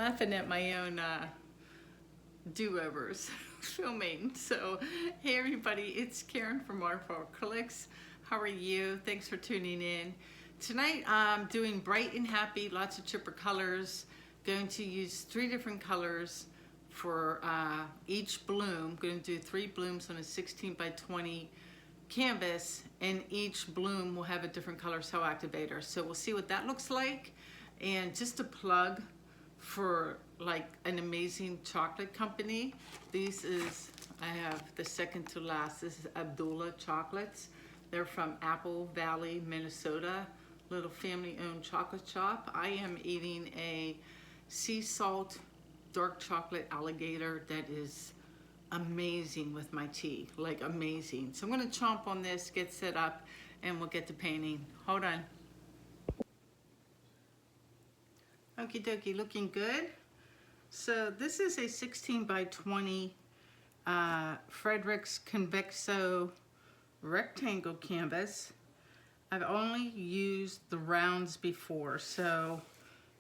laughing at my own do-overs filming. So, hey everybody, it's Karen from Acrylics. How are you? Thanks for tuning in. Tonight I'm doing bright and happy, lots of chipper colors. Going to use 3 different colors for each bloom. I'm going to do 3 blooms on a 16 by 20 canvas, and each bloom will have a different color cell activator. So we'll see what that looks like. And just a plug for like an amazing chocolate company. I have the second to last. This is Abdullah Chocolates. They're from Apple Valley, Minnesota. Little family-owned chocolate shop. I am eating a sea salt dark chocolate alligator that is amazing with my tea, like amazing. So I'm gonna chomp on this, get set up, and we'll get to painting. Hold on. Okie dokie, looking good. So this is a 16 by 20 Frederick's Convexo rectangle canvas. I've only used the rounds before, so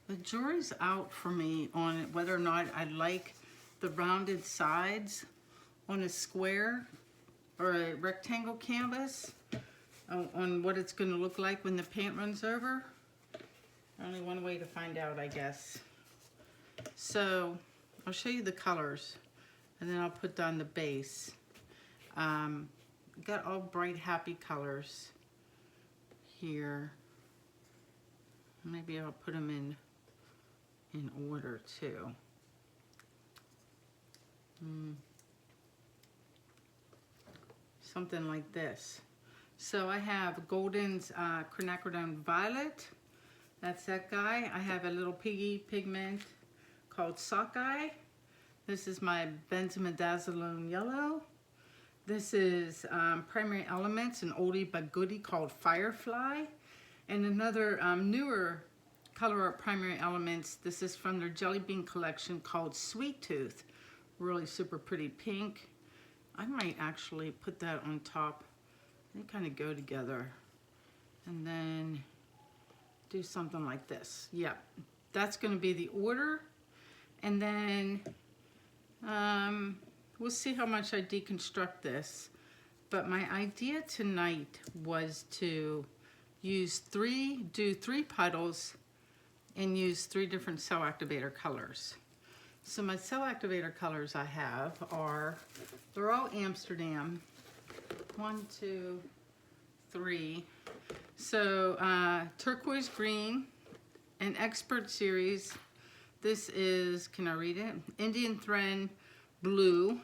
the jury's out for me on whether or not I like the rounded sides on a square or a rectangle canvas, on what it's going to look like when the paint runs over. Only one way to find out, I guess. So I'll show you the colors and then I'll put down the base. Got all bright happy colors here. Maybe I'll put them in order too. Something like this. So I have Golden's Quinacridone Violet. That's that guy. I have a little piggy pigment called Sockeye. This is my Benzimidazolone Yellow. This is Primary Elements, an oldie but goodie called Firefly. And another newer ColourArte Primary Elements. This is from their Jelly Bean collection called Sweet Tooth. Really super pretty pink. I might actually put that on top. They kind of go together. And then do something like this. Yep, that's going to be the order. And then we'll see how much I deconstruct this. But my idea tonight was to do 3 puddles and use 3 different cell activator colors. So my cell activator colors I have are, they're all Amsterdam. 1, 2, 3. So turquoise green, an expert series. This is, can I read it? Indian thread blue.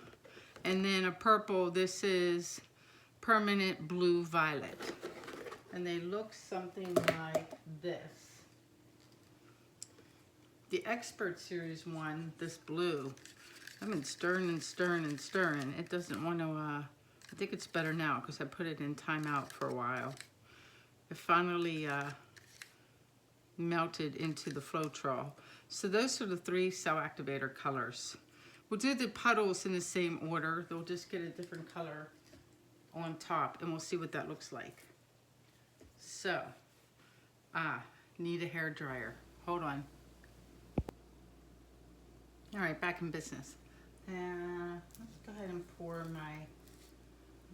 And then a purple, this is permanent blue violet. And they look something like this. The expert series one, this blue, I've been stirring and stirring and stirring. It doesn't want to, I think it's better now because I put it in timeout for a while. It finally melted into the Floetrol. So those are the 3 cell activator colors. We'll do the puddles in the same order. They'll just get a different color on top and we'll see what that looks like. So, need a hair dryer. Hold on. All right, back in business. Let's go ahead and pour my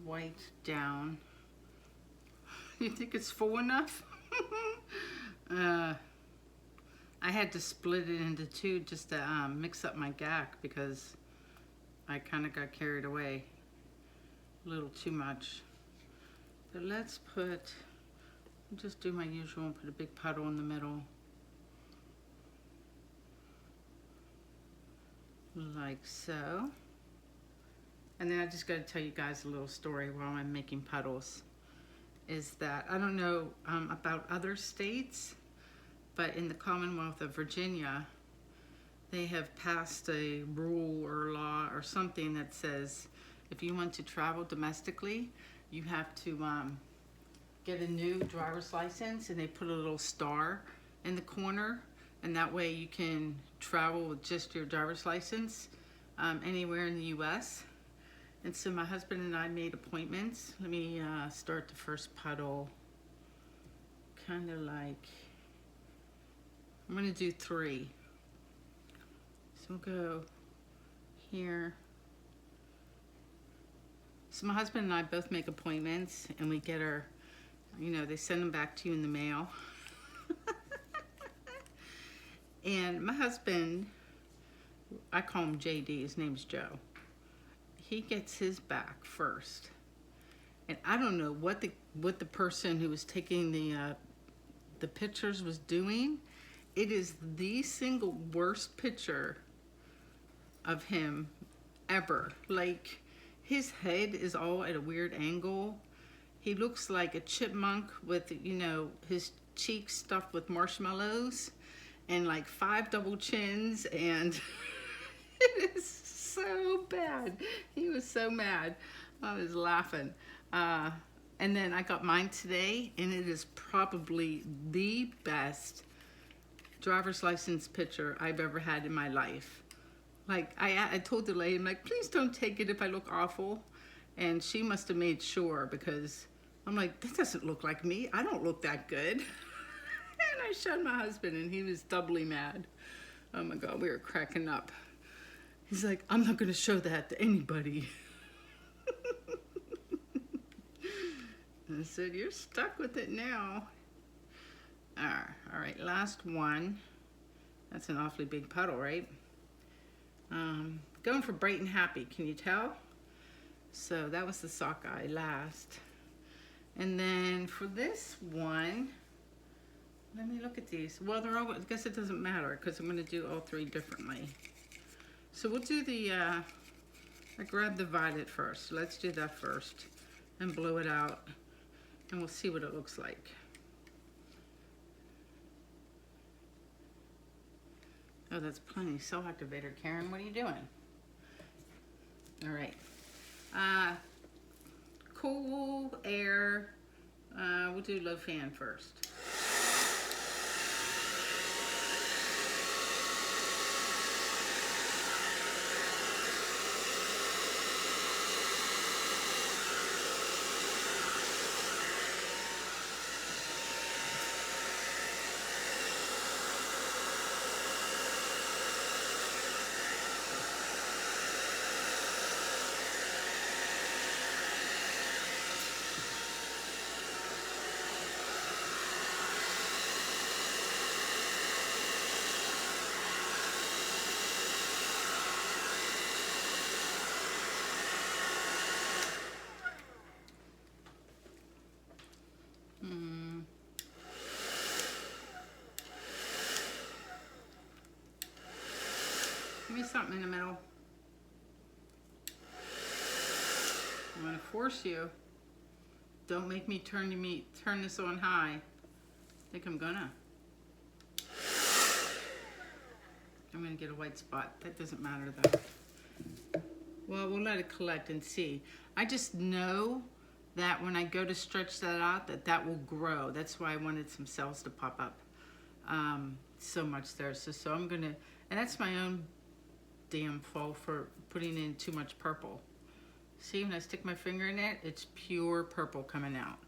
white down. You think it's full enough? I had to split it into 2 just to mix up my GAC because I kind of got carried away a little too much. But let's just do my usual and put a big puddle in the middle. Like so. And then I just got to tell you guys a little story while I'm making puddles. Is that I don't know about other states, but in the Commonwealth of Virginia, they have passed a rule or law or something that says if you want to travel domestically, you have to get a new driver's license, and they put a little star in the corner, and that way you can travel with just your driver's license anywhere in the U.S. And so my husband and I made appointments. Let me start the first puddle. Kind of like, I'm going to do 3. So we'll go here. So my husband and I both make appointments, and we get our, you know, they send them back to you in the mail. And my husband, I call him JD, his name's Joe. He gets his back first. And I don't know what the person who was taking the pictures was doing. It is the single worst picture of him ever. Like, his head is all at a weird angle. He looks like a chipmunk with, you know, his cheeks stuffed with marshmallows and like 5 double chins, and it is so bad. He was so mad. I was laughing. And then I got mine today, and it is probably the best driver's license picture I've ever had in my life. Like, I told the lady, I'm like, please don't take it if I look awful. And she must have made sure, because I'm like, that doesn't look like me. I don't look that good. And I showed my husband, and he was doubly mad. Oh my God, we were cracking up. He's like, I'm not gonna show that to anybody. I said, you're stuck with it now. All right, last one. That's an awfully big puddle, right? Going for bright and happy, can you tell? So that was the Sockeye last. And then for this one, let me look at these. Well, they're all, I guess it doesn't matter because I'm going to do all 3 differently. So we'll do the, I grabbed the violet first. Let's do that first and blow it out, and we'll see what it looks like. Oh, that's plenty. Cell activator, Karen. What are you doing? All right. Cool air. We'll do low fan first. Give me something in the middle. I'm gonna force you. Don't make me turn this on high. I think I'm gonna. I'm gonna get a white spot. That doesn't matter though. Well, we'll let it collect and see. I just know that when I go to stretch that out, that will grow. That's why I wanted some cells to pop up. So much there. So I'm gonna, and that's my own damn fault for putting in too much purple. See, when I stick my finger in it, it's pure purple coming out.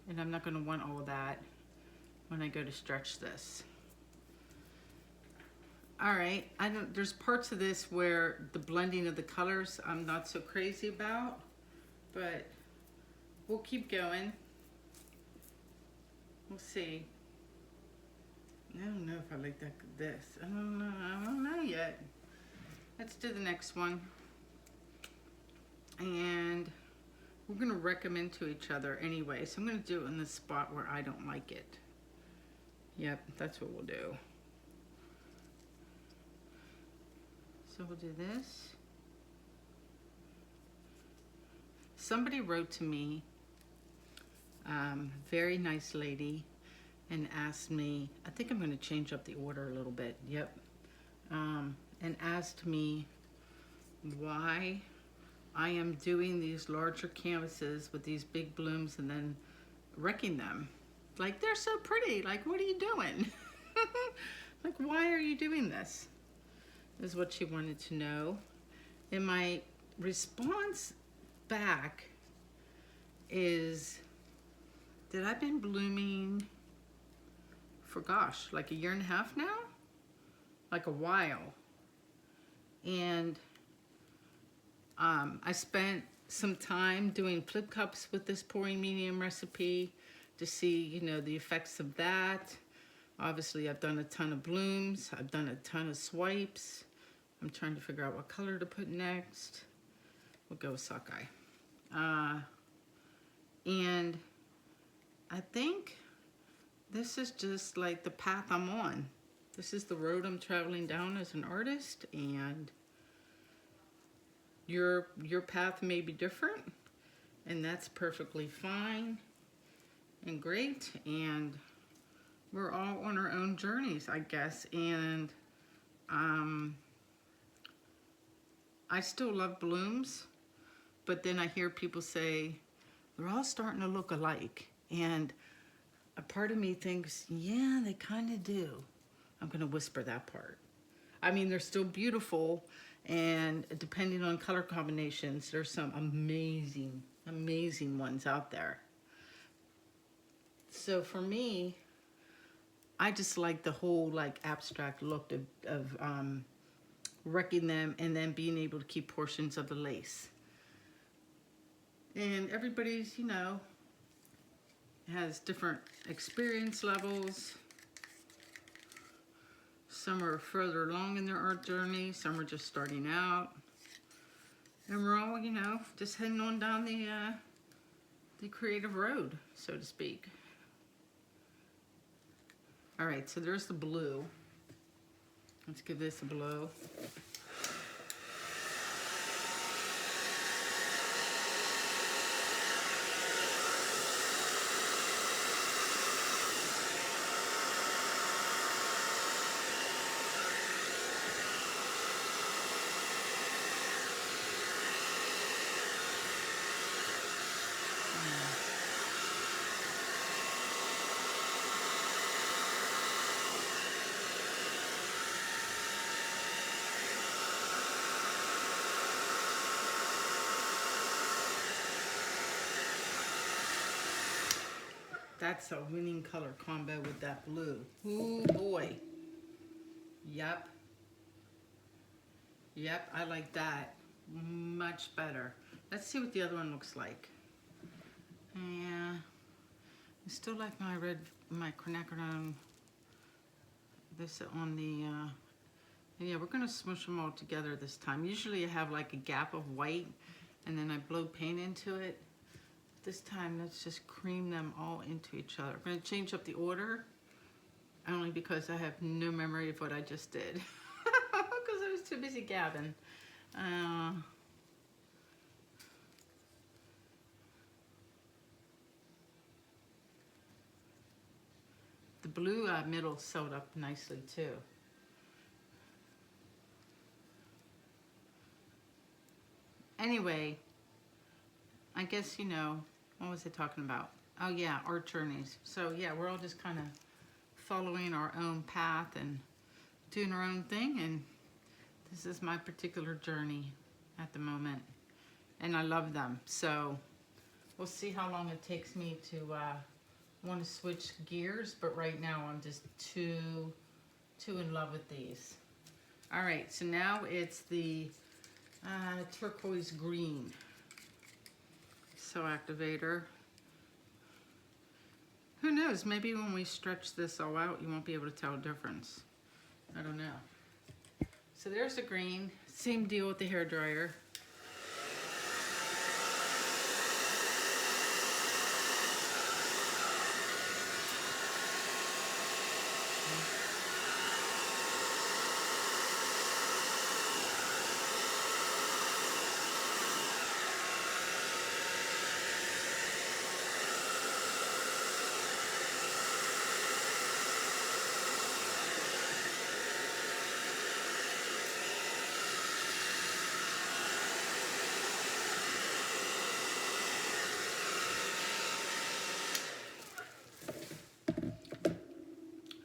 And I'm not gonna want all of that when I go to stretch this. All right, there's parts of this where the blending of the colors I'm not so crazy about, but we'll keep going. We'll see. I don't know if I like this. I don't know yet. Let's do the next one. And we're gonna recommend to each other anyway, so I'm gonna do it in the spot where I don't like it. Yep, that's what we'll do. So we'll do this. Somebody wrote to me, very nice lady, and asked me, I think I'm going to change up the order a little bit, yep, and asked me why I am doing these larger canvases with these big blooms and then wrecking them. Like, they're so pretty, like, what are you doing? Like, why are you doing this? Is what she wanted to know. And my response back is that I've been blooming for, gosh, like 1.5 years now? like a while. And I spent some time doing flip cups with this pouring medium recipe to see, you know, the effects of that. Obviously, I've done a ton of blooms. I've done a ton of swipes. I'm trying to figure out what color to put next. We'll go with Sockeye. And I think this is just like the path I'm on. This is the road I'm traveling down as an artist, and your path may be different, and that's perfectly fine and great, and we're all on our own journeys, I guess. And I still love blooms, but then I hear people say they're all starting to look alike, and a part of me thinks, yeah, they kind of do. I'm going to whisper that part. I mean, they're still beautiful, and depending on color combinations, there's some amazing, amazing ones out there. So for me, I just like the whole like abstract look of wrecking them and then being able to keep portions of the lace. And everybody's, you know, has different experience levels. Some are further along in their art journey, some are just starting out. And we're all, you know, just heading on down the creative road, so to speak. All right, so there's the blue. Let's give this a blow. That's a winning color combo with that blue. Ooh boy. Yep. Yep, I like that much better. Let's see what the other one looks like. Yeah, I still like my Quinacridone. This on the, yeah, we're gonna smush them all together this time. Usually I have like a gap of white and then I blow paint into it. This time, let's just cream them all into each other. I'm going to change up the order, only because I have no memory of what I just did. Because I was too busy gabbing. The blue middle sewed up nicely too. Anyway, I guess, you know, what was I talking about? Oh yeah, art journeys. So yeah, we're all just kind of following our own path and doing our own thing, and this is my particular journey at the moment, and I love them. So we'll see how long it takes me to want to switch gears, but right now I'm just too in love with these. All right, so now it's the turquoise green. So activator. Who knows, maybe when we stretch this all out, you won't be able to tell a difference. I don't know. So there's the green. Same deal with the hairdryer.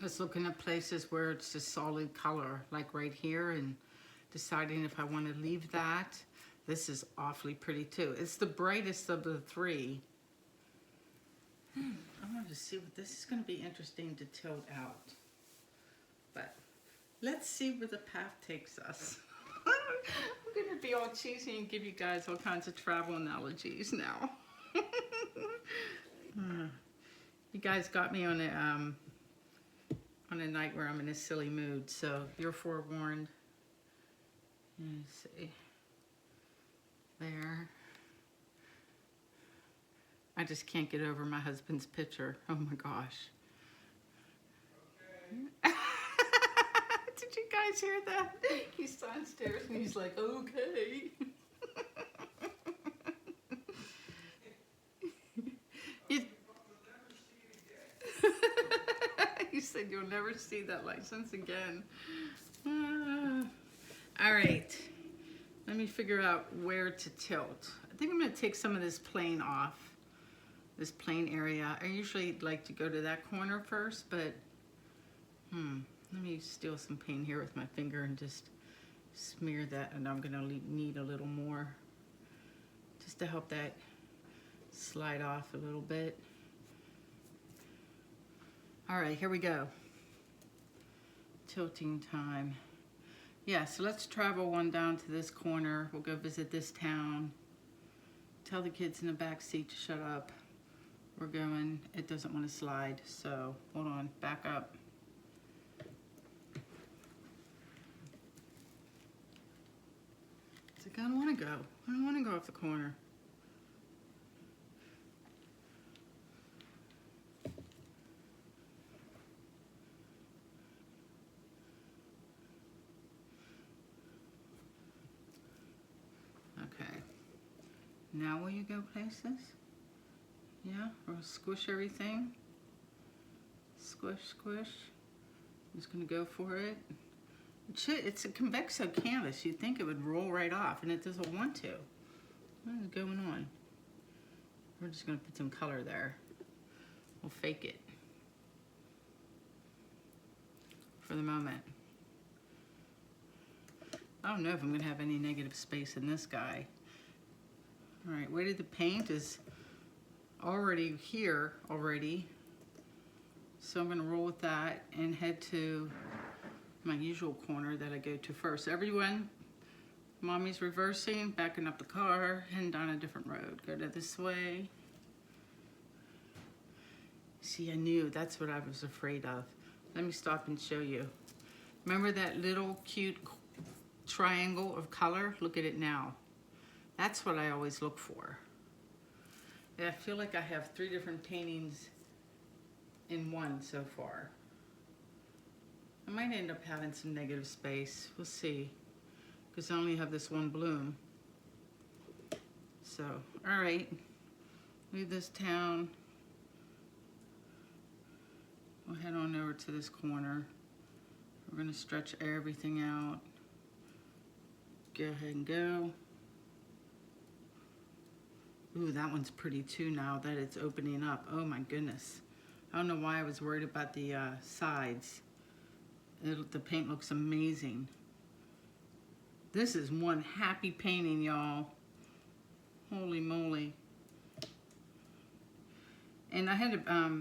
Just looking at places where it's just solid color, like right here, and deciding if I want to leave that. This is awfully pretty too. It's the brightest of the three. I wanted to see what this is going to be interesting to tilt out. But Let's see where the path takes us. I'm gonna be all cheesy and give you guys all kinds of travel analogies now. You guys got me on a night where I'm in a silly mood, so you're forewarned. Let's see. There. I just can't get over my husband's picture. Oh my gosh. Okay. Did you guys hear that? He's downstairs and he's like, okay. He said you'll never see that license again. All right, let me figure out where to tilt. I think I'm gonna take some of this plane off, this plane area. I usually like to go to that corner first, but let me steal some paint here with my finger and just smear that, and I'm gonna need a little more just to help that slide off a little bit. All right, here we go. Tilting time. Yeah, so let's travel on down to this corner. We'll go visit this town. Tell the kids in the back seat to shut up. We're going. It doesn't want to slide, so hold on, back up. It's like, I don't want to go. I don't want to go off the corner. Now will you go places? Yeah, or squish everything. Squish, squish. I'm just gonna go for it. It's a convexo canvas. You'd think it would roll right off, and it doesn't want to. What is going on? We're just gonna put some color there. We'll fake it for the moment. I don't know if I'm gonna have any negative space in this guy. All right, weight of the paint is already here already. So I'm gonna roll with that and head to my usual corner that I go to first. Everyone, mommy's reversing, backing up the car, heading down a different road. Go to this way. See, I knew that's what I was afraid of. Let me stop and show you. Remember that little cute triangle of color? Look at it now. That's what I always look for. And I feel like I have 3 different paintings in one so far. I might end up having some negative space. We'll see. Because I only have this one bloom. So, all right. Leave this town. We'll head on over to this corner. We're going to stretch everything out. Go ahead and go. Ooh, that one's pretty too now that it's opening up. Oh my goodness. I don't know why I was worried about the sides. The paint looks amazing. This is one happy painting, y'all. Holy moly. And I had a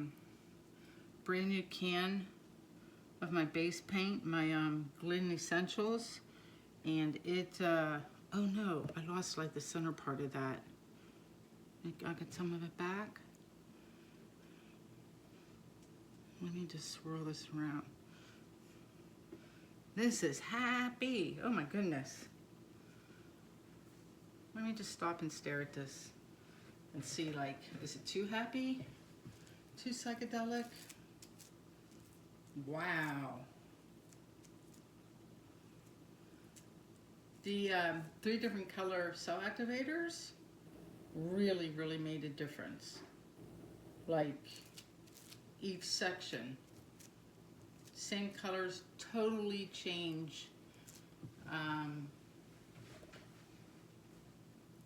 brand new can of my base paint, my Glidden Essentials. And it, oh no, I lost like the center part of that. I got some of it back. Let me just swirl this around. This is happy. Oh my goodness. Let me just stop and stare at this and see, like, is it too happy? Too psychedelic? Wow. The 3 different color cell activators really made a difference. Like, each section, same colors, totally change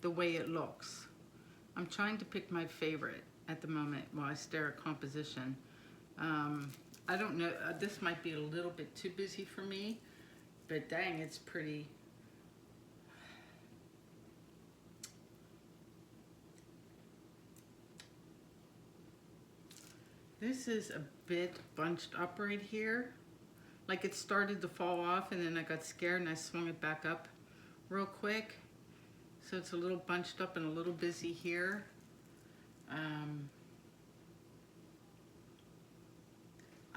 the way it looks. I'm trying to pick my favorite at the moment while I stare at composition. I don't know, this might be a little bit too busy for me, but dang, it's pretty. This is a bit bunched up right here. like it started to fall off, and then I got scared and I swung it back up real quick. So it's a little bunched up and a little busy here.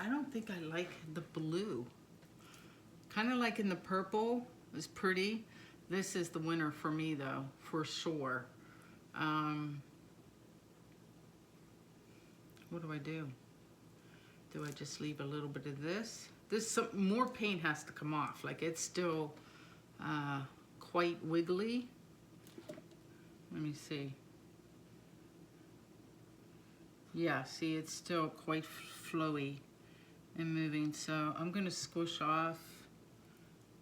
I don't think I like the blue. Kind of like in the purple is pretty. This is the winner for me though, for sure. What do I do? Do I just leave a little bit of this? More paint has to come off. Like it's still quite wiggly. Let me see. Yeah, see, it's still quite flowy and moving. So I'm gonna squish off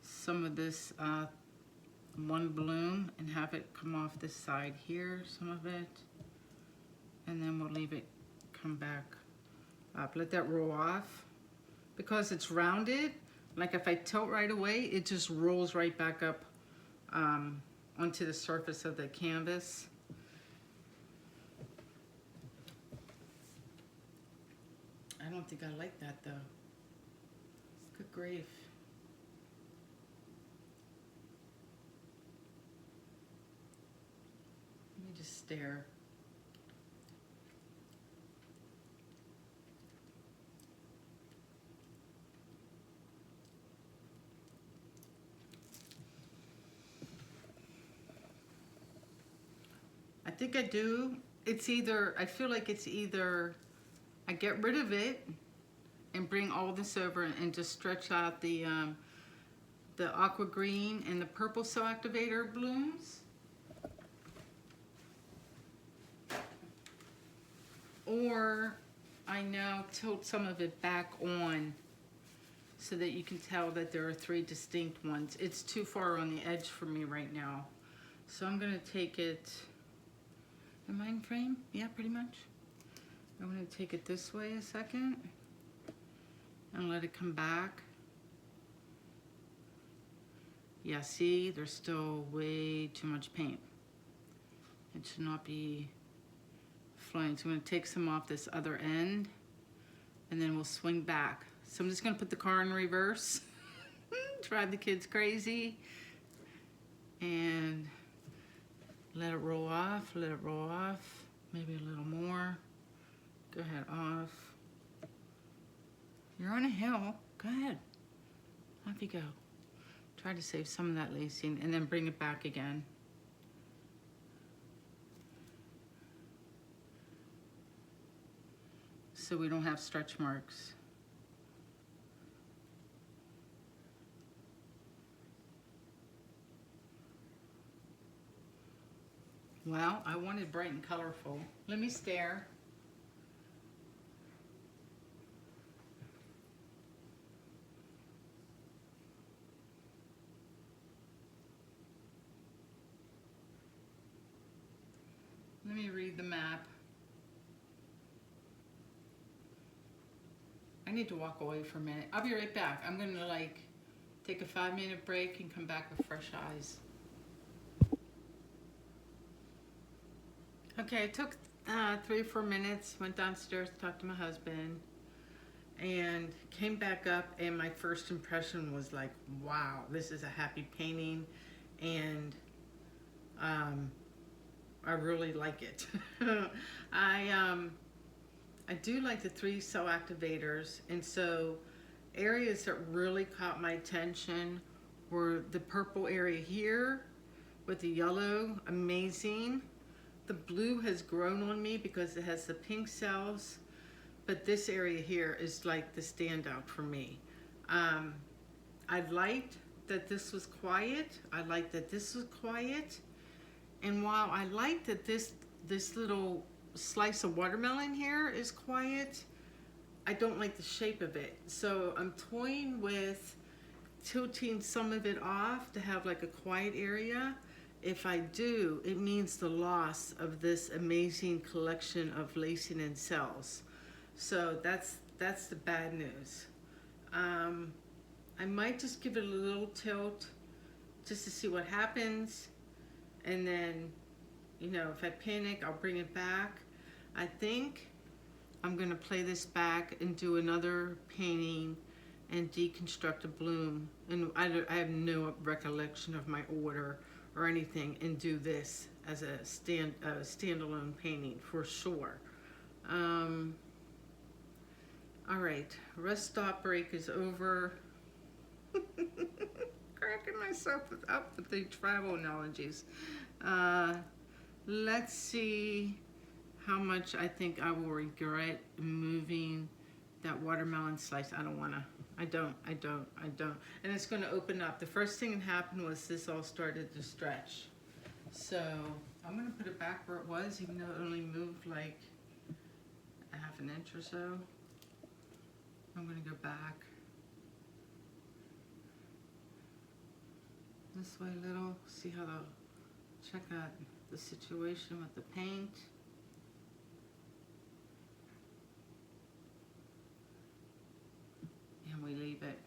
some of this one bloom and have it come off this side here, some of it. And then we'll leave it come back up. Let that roll off. Because it's rounded, like if I tilt right away, it just rolls right back up onto the surface of the canvas. I don't think I like that though. Good grief. Let me just stare. I think I do. It's either, I feel like it's either I get rid of it and bring all this over and just stretch out the aqua green and the purple cell activator blooms. Or I now tilt some of it back on so that you can tell that there are 3 distinct ones. It's too far on the edge for me right now. So I'm gonna take it, am I in frame? Yeah, pretty much. I'm gonna take it this way a second and let it come back. Yeah, see, there's still way too much paint. It should not be flowing. So I'm gonna take some off this other end and then we'll swing back. So I'm just gonna put the car in reverse, drive the kids crazy, and let it roll off, let it roll off, maybe a little more. Go ahead, off. You're on a hill, go ahead. Off you go. Try to save some of that lacing and then bring it back again. So we don't have stretch marks. Well, I wanted bright and colorful. Let me stare. Let me read the map. I need to walk away for a minute. I'll be right back. I'm gonna like take a 5-minute break and come back with fresh eyes. Okay, I took 3 or 4 minutes, went downstairs to talk to my husband, and came back up, and my first impression was like, wow, this is a happy painting, and I really like it. I do like the 3 cell activators, and so areas that really caught my attention were the purple area here with the yellow, amazing. The blue has grown on me because it has the pink cells, but this area here is like the standout for me. I liked that this was quiet. I liked that this was quiet. And while I like that this little slice of watermelon here is quiet, I don't like the shape of it. So I'm toying with tilting some of it off to have like a quiet area. If I do, it means the loss of this amazing collection of lacing and cells. So that's the bad news. I might just give it a little tilt just to see what happens. And then, you know, if I panic, I'll bring it back. I think I'm gonna play this back and do another painting and deconstruct a bloom. And I have no recollection of my order or anything, and do this as a standalone painting for sure. All right, rest stop break is over. Cracking myself up with the travel analogies. Let's see how much I think I will regret moving that watermelon slice. I don't. And it's gonna open up. The first thing that happened was this all started to stretch. So I'm gonna put it back where it was, even though it only moved like a half an inch or so. I'm gonna go back this way a little, see how they'll check out the situation with the paint. And we leave it.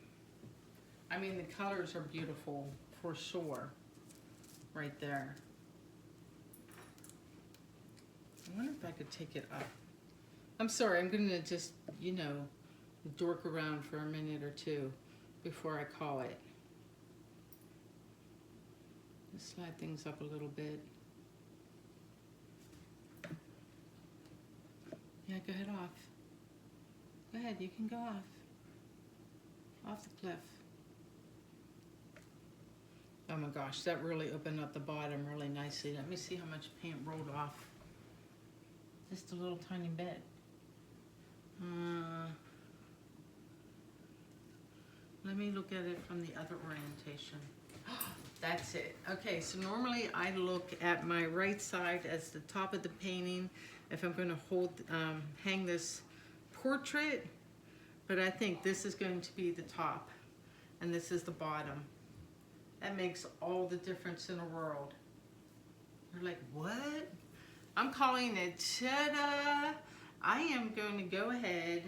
I mean, the colors are beautiful for sure, right there. I wonder if I could take it up. I'm sorry, I'm gonna just, you know, dork around for a minute or two before I call it. Just slide things up a little bit. Yeah, go ahead off. Go ahead, you can go off. Off the cliff. Oh my gosh, that really opened up the bottom really nicely. Let me see how much paint rolled off. Just a little tiny bit. Let me look at it from the other orientation. That's it. Okay, so normally I look at my right side as the top of the painting if I'm going to hang this portrait, but I think this is going to be the top and this is the bottom. That makes all the difference in the world. You're like, what? I'm calling it ta-da! I am going to go ahead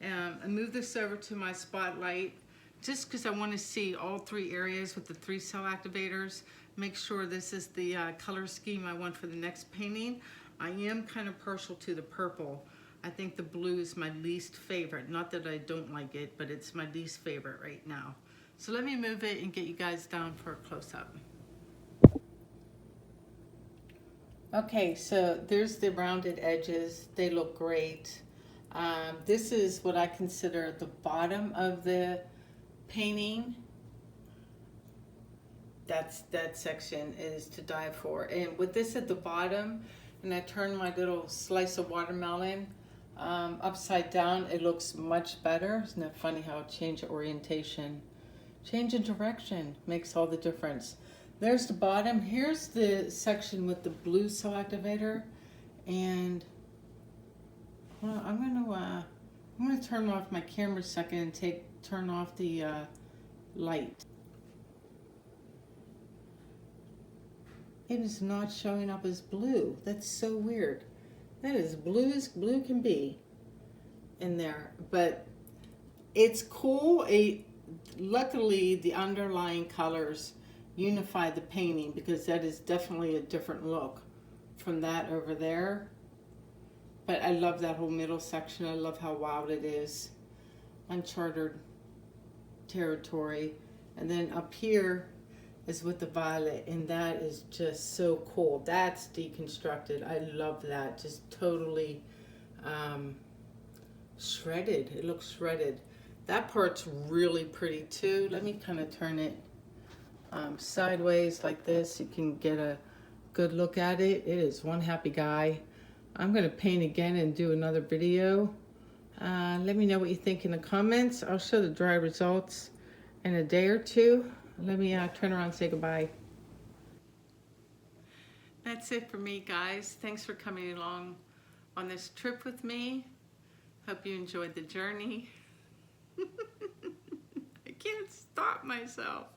and move this over to my spotlight just because I want to see all three areas with the 3 cell activators. Make sure this is the color scheme I want for the next painting. I am kind of partial to the purple. I think the blue is my least favorite. Not that I don't like it, but it's my least favorite right now. So let me move it and get you guys down for a close-up. Okay, so there's the rounded edges. They look great. This is what I consider the bottom of the painting. That section is to die for. And with this at the bottom, and I turn my little slice of watermelon upside down, it looks much better. Isn't it funny how change orientation, change in direction makes all the difference. There's the bottom. Here's the section with the blue cell activator, and well, I'm gonna turn off my camera a second and turn off the light. It is not showing up as blue. That's so weird. That is blue as blue can be in there, but it's cool. Luckily, the underlying colors unify the painting because that is definitely a different look from that over there. But I love that whole middle section. I love how wild it is. Uncharted territory. And then up here is with the violet, and that is just so cool. That's deconstructed. I love that. Just totally shredded. It looks shredded. That part's really pretty too. Let me kind of turn it sideways like this. You can get a good look at it. It is one happy guy. I'm going to paint again and do another video. Let me know what you think in the comments. I'll show the dry results in a day or two. Let me turn around and say goodbye. That's it for me, guys. Thanks for coming along on this trip with me. Hope you enjoyed the journey. I can't stop myself.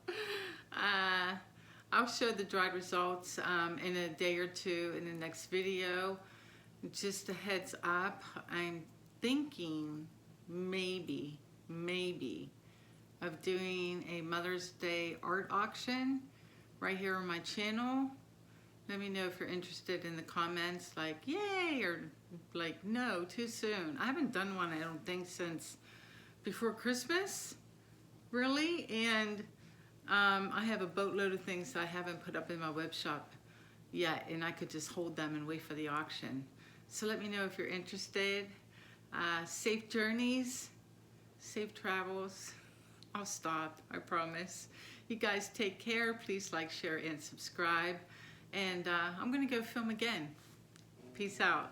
I'll show the dried results in a day or two in the next video. Just a heads up, I'm thinking maybe of doing a Mother's Day art auction right here on my channel. Let me know if you're interested in the comments, like yay or like no, too soon. I haven't done one, I don't think, since before Christmas, really, and I have a boatload of things that I haven't put up in my web shop yet, and I could just hold them and wait for the auction. So let me know if you're interested. Safe journeys, safe travels. I'll stop, I promise. You guys take care. Please like, share, and subscribe. And I'm gonna go film again. Peace out.